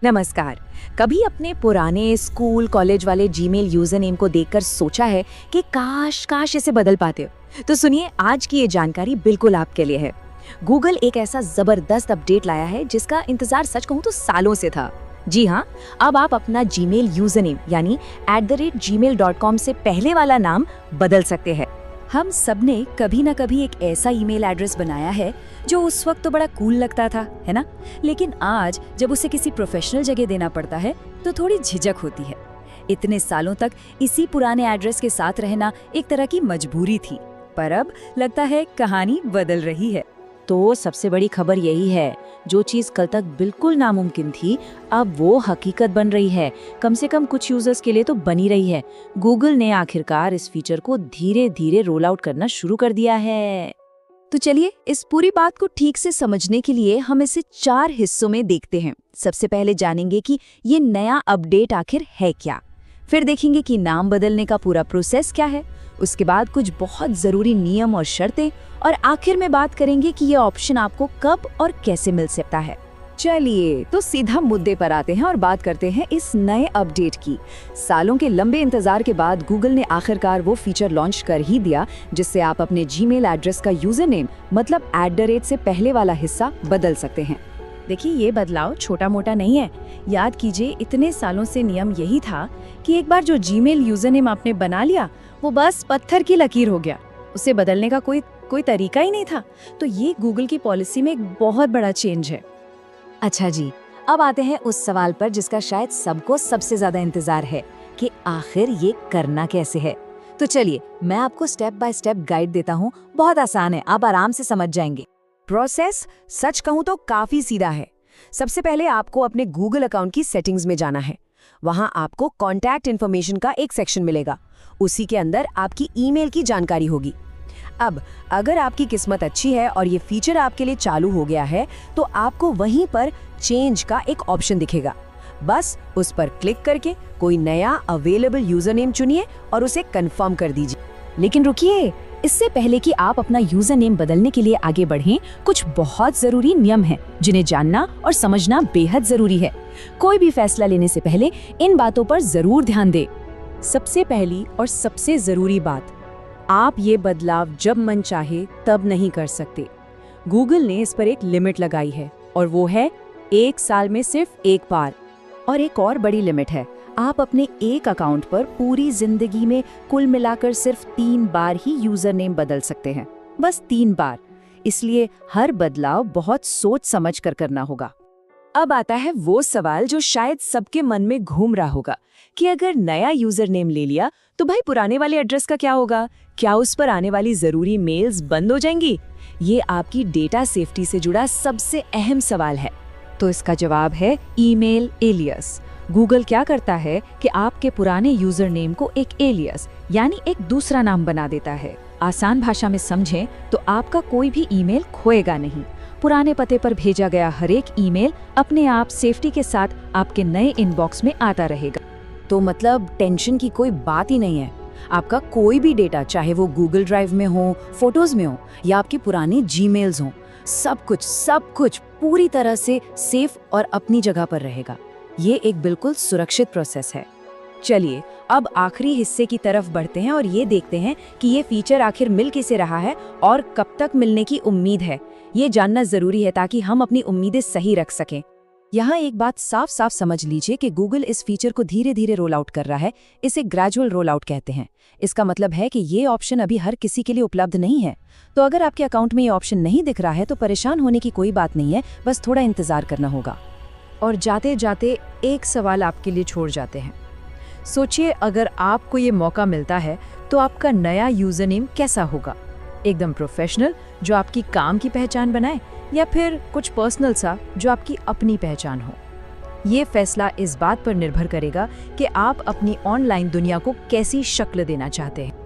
नमस्कार। कभी अपने पुराने स्कूल कॉलेज वाले जीमेल यूजर नेम को देखकर सोचा है कि काश काश इसे बदल पाते हो? तो सुनिए, आज की ये जानकारी बिल्कुल आपके लिए है। गूगल एक ऐसा जबरदस्त अपडेट लाया है जिसका इंतजार सच कहूं तो सालों से था। जी हाँ, अब आप अपना जीमेल यूजर नेम यानी @gmail.com से पहले वाला नाम बदल सकते हैं। हम सबने कभी ना कभी एक ऐसा ईमेल एड्रेस बनाया है जो उस वक्त तो बड़ा कूल लगता था, है ना? लेकिन आज जब उसे किसी प्रोफेशनल जगह देना पड़ता है तो थोड़ी झिझक होती है। इतने सालों तक इसी पुराने एड्रेस के साथ रहना एक तरह की मजबूरी थी, पर अब लगता है कहानी बदल रही है। तो सबसे बड़ी खबर यही है, जो चीज़ कल तक बिल्कुल नामुमकिन थी अब वो हकीकत बन रही है। कम से कम कुछ यूजर्स के लिए तो बनी रही है। गूगल ने आखिरकार इस फीचर को धीरे धीरे रोल आउट करना शुरू कर दिया है। तो चलिए, इस पूरी बात को ठीक से समझने के लिए हम इसे 4 हिस्सों में देखते हैं। सबसे पहले जानेंगे कि ये नया अपडेट आखिर है क्या। फिर देखेंगे कि नाम बदलने का पूरा प्रोसेस क्या है। उसके बाद कुछ बहुत ज़रूरी नियम और शर्तें, और आखिर में बात करेंगे कि ये ऑप्शन आपको कब और कैसे मिल सकता है। चलिए, तो सीधा मुद्दे पर आते हैं और बात करते हैं इस नए अपडेट की। सालों के लंबे इंतजार के बाद गूगल ने आखिरकार वो फीचर लॉन्च कर ही दिया जिससे आप अपने जीमेल एड्रेस का यूजर नेम मतलब @ से पहले वाला हिस्सा बदल सकते हैं। देखिए, ये बदलाव छोटा मोटा नहीं है। याद कीजिए, इतने सालों से नियम यही था कि एक बार जो जीमेल यूजर नेम आपने बना लिया वो बस पत्थर की लकीर हो गया। उसे बदलने का कोई तरीका ही नहीं था। तो ये गूगल की पॉलिसी में एक बहुत बड़ा चेंज है। अच्छा जी, अब आते हैं उस सवाल पर जिसका शायद सबको सबसे ज्यादा इंतजार है कि आखिर ये करना कैसे है। तो चलिए, मैं आपको स्टेप बाय स्टेप गाइड देता हूँ। बहुत आसान है, आप आराम से समझ जाएंगे। प्रोसेस सच कहूँ तो काफी सीधा है। सबसे पहले आपको अपने गूगल अकाउंट की सेटिंग्स में जाना है। वहाँ आपको कॉन्टैक्ट इन्फॉर्मेशन का एक सेक्शन मिलेगा। उसी के अंदर आपकी ईमेल की जानकारी होगी। अब अगर आपकी किस्मत अच्छी है और ये फीचर आपके लिए चालू हो गया है तो आपको वहीं पर चेंज का एक ऑप्शन दिखेगा। बस उस पर क्लिक करके कोई नया अवेलेबल यूजर नेम चुनिए और उसे कंफर्म कर दीजिए। लेकिन रुकिए, इससे पहले कि आप अपना यूजर नेम बदलने के लिए आगे बढ़ें, कुछ बहुत जरूरी नियम हैं जिन्हें जानना और समझना बेहद जरूरी है। कोई भी फैसला लेने से पहले इन बातों पर जरूर ध्यान दें। सबसे पहली और सबसे जरूरी बात, आप ये बदलाव जब मन चाहे तब नहीं कर सकते। गूगल ने इस पर एक लिमिट लगाई है और वो है 1 साल में सिर्फ एक बार। और एक और बड़ी लिमिट है, आप अपने एक अकाउंट पर पूरी जिंदगी में कुल मिलाकर सिर्फ 3 बार ही यूजर नेम बदल सकते हैं, बस 3 बार। इसलिए हर बदलाव बहुत सोच समझ कर करना होगा। अब आता है वो सवाल जो शायद सबके मन में घूम रहा होगा कि अगर नया यूजर नेम ले लिया तो भाई पुराने वाले एड्रेस का क्या होगा? क्या उस पर आने वाली जरूरी मेल्स बंद हो जाएंगी? ये आपकी डेटा सेफ्टी से जुड़ा सबसे अहम सवाल है। तो इसका जवाब है ईमेल एलियस। गूगल क्या करता है कि आपके पुराने यूजर नेम को एक एलियस यानी एक दूसरा नाम बना देता है। आसान भाषा में समझें तो आपका कोई भी ईमेल खोएगा नहीं। पुराने पते पर भेजा गया हर एक ईमेल अपने आप सेफ्टी के साथ आपके नए इनबॉक्स में आता रहेगा। तो मतलब टेंशन की कोई बात ही नहीं है। आपका कोई भी डेटा, चाहे वो गूगल ड्राइव में हो, फोटोज में हो या आपके पुराने जीमेल्स हो, सब कुछ पूरी तरह से सेफ और अपनी जगह पर रहेगा। ये एक बिल्कुल सुरक्षित प्रोसेस है। चलिए, अब आखिरी हिस्से की तरफ बढ़ते हैं और ये देखते हैं कि ये फीचर आखिर मिल कैसे रहा है और कब तक मिलने की उम्मीद है। ये जानना जरूरी है ताकि हम अपनी उम्मीदें सही रख सकें। यहाँ एक बात साफ साफ समझ लीजिए कि गूगल इस फीचर को धीरे धीरे रोल आउट कर रहा है। इसे ग्रेजुअल रोल आउट कहते हैं। इसका मतलब है कि ये ऑप्शन अभी हर किसी के लिए उपलब्ध नहीं है। तो अगर आपके अकाउंट में ये ऑप्शन नहीं दिख रहा है तो परेशान होने की कोई बात नहीं है, बस थोड़ा इंतजार करना होगा। और जाते जाते एक सवाल आपके लिए छोड़ जाते हैं। सोचिए, अगर आपको ये मौका मिलता है तो आपका नया यूजर नेम कैसा होगा? एकदम प्रोफेशनल जो आपकी काम की पहचान बनाए, या फिर कुछ पर्सनल सा जो आपकी अपनी पहचान हो? ये फैसला इस बात पर निर्भर करेगा कि आप अपनी ऑनलाइन दुनिया को कैसी शक्ल देना चाहते हैं।